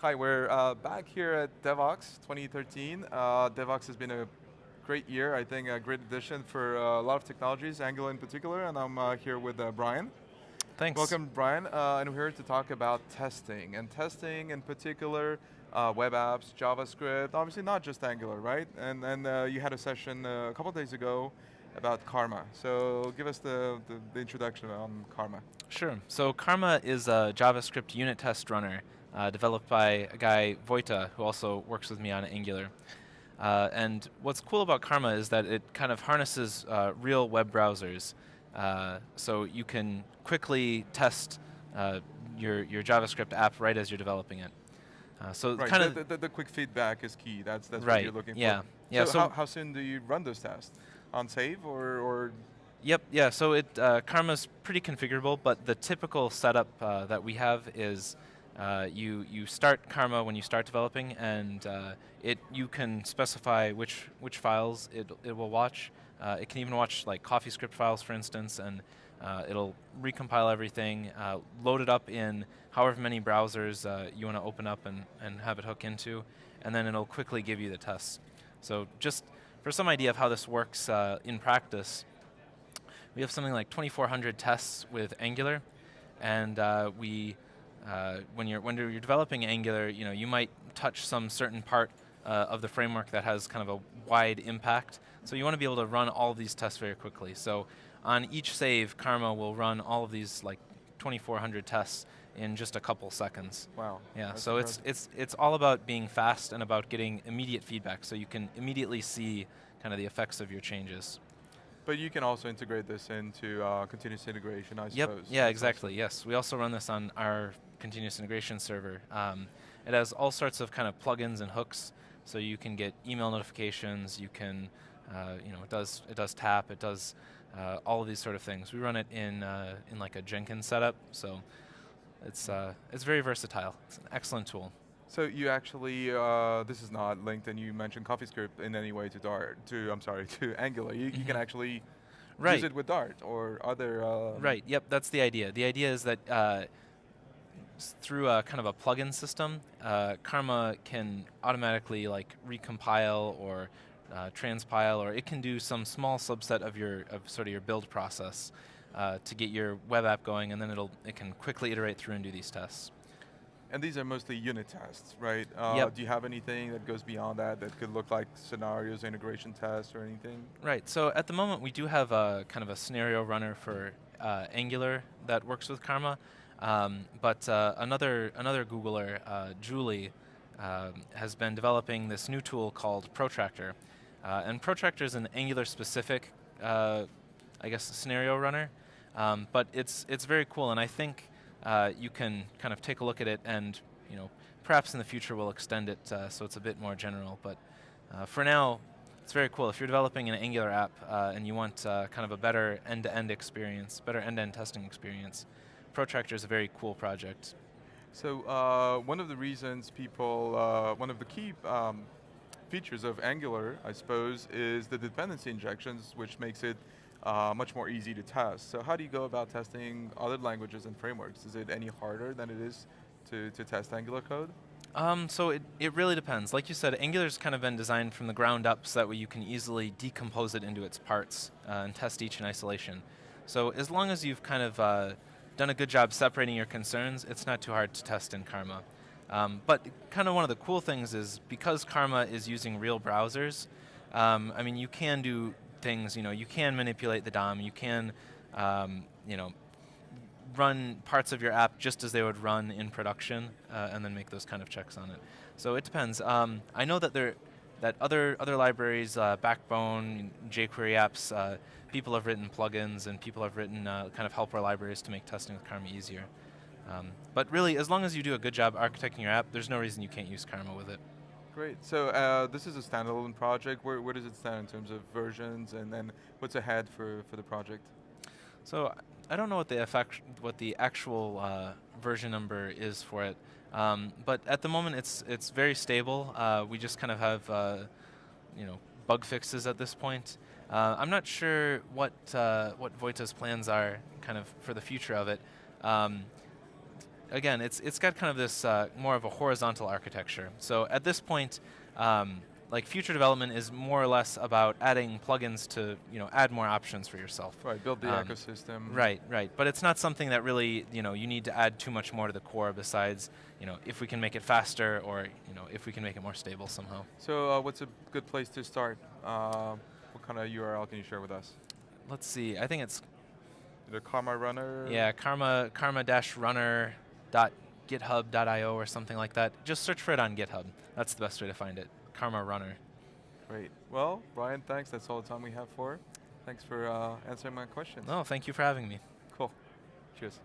Hi, we're back here at Devoxx 2013. Devoxx has been a great year, I think a great addition for a lot of technologies, Angular in particular, and I'm here with Brian. Thanks. Welcome, Brian, and we're here to talk about testing, and testing in particular, web apps, JavaScript, obviously not just Angular, right? And you had a session a couple of days ago about Karma. So give us the introduction on Karma. Sure. So Karma is a JavaScript unit test runner developed by a guy, Vojta, who also works with me on Angular. And what's cool about Karma is that it kind of harnesses real web browsers. So you can quickly test your JavaScript app right as you're developing it. So Right, kind of the quick feedback is key. That's what you're right. looking for. Yeah. Yeah. So So how soon do you run those tests? On save or yep, yeah. So Karma's pretty configurable, but the typical setup that we have is you start Karma when you start developing, and you can specify which files it will watch. It can even watch like CoffeeScript files, for instance, and it'll recompile everything, load it up in however many browsers you want to open up and have it hook into, and then it'll quickly give you the tests. So just for some idea of how this works in practice, we have something like 2,400 tests with Angular, and when you're developing Angular, you might touch some certain part of the framework that has kind of a wide impact. So you want to be able to run all of these tests very quickly. So on each save, Karma will run all of these like 2,400 tests in just a couple seconds. wow? Yeah, That's so impressive. it's all about being fast and about getting immediate feedback, so you can immediately see kind of the effects of your changes. But you can also integrate this into continuous integration, I Yep. suppose. Yeah. That's Exactly. awesome. Yes. We also run this on our continuous integration server. It has all sorts of kind of plugins and hooks, so you can get email notifications. You can, it does tap. It does all of these sort of things. We run it in like a Jenkins setup, so it's very versatile. It's an excellent tool. So you actually, this is not linked, and you mentioned CoffeeScript in any way to Dart, I'm sorry, to Angular. You can actually use Right. it with Dart or other. Right. Yep. That's the idea. The idea is that through a kind of a plugin system, Karma can automatically like recompile or transpile, or it can do some small subset of sort of your build process to get your web app going, and then it can quickly iterate through and do these tests. And these are mostly unit tests, right? Yep. Do you have anything that goes beyond that that could look like scenarios, integration tests, or anything? Right. So at the moment, we do have a kind of a scenario runner for Angular that works with Karma, but another Googler, Julie, has been developing this new tool called Protractor, and Protractor is an Angular-specific, I guess, scenario runner, but it's very cool, and I think you can kind of take a look at it, and perhaps in the future we'll extend it so it's a bit more general. But for now, it's very cool. If you're developing an Angular app and you want kind of a better end-to-end experience, better end-to-end testing experience, Protractor is a very cool project. So one of the reasons one of the key features of Angular, I suppose, is the dependency injections, which makes it much more easy to test. So how do you go about testing other languages and frameworks? Is it any harder than it is to test Angular code? So it really depends. Like you said, Angular's kind of been designed from the ground up so that way you can easily decompose it into its parts and test each in isolation. So as long as you've kind of done a good job separating your concerns, it's not too hard to test in Karma. But kind of one of the cool things is because Karma is using real browsers, I mean, you can do things, you can manipulate the DOM, you can, run parts of your app just as they would run in production, and then make those kind of checks on it. So it depends. I know that other libraries, Backbone, jQuery apps, people have written plugins and people have written kind of helper libraries to make testing with Karma easier. But really, as long as you do a good job architecting your app, there's no reason you can't use Karma with it. Great. So this is a standalone project. Where does it stand in terms of versions, and then what's ahead for the project? So I don't know what the actual version number is for it, but at the moment it's very stable. We just kind of have bug fixes at this point. I'm not sure what Vojta's plans are kind of for the future of it. again, it's got kind of this more of a horizontal architecture. So at this point, like future development is more or less about adding plugins to add more options for yourself. Right, build the ecosystem. Right, right. But it's not something that really you need to add too much more to the core besides if we can make it faster or if we can make it more stable somehow. So what's a good place to start? What kind of URL can you share with us? Let's see. I think it's The Karma Runner. yeah, karma-runner.github.io or something like that. Just search for it on GitHub. That's the best way to find it. Karma Runner. Great. Well, Brian, thanks. That's all the time we have for. Thanks for answering my questions. Oh, thank you for having me. Cool. Cheers.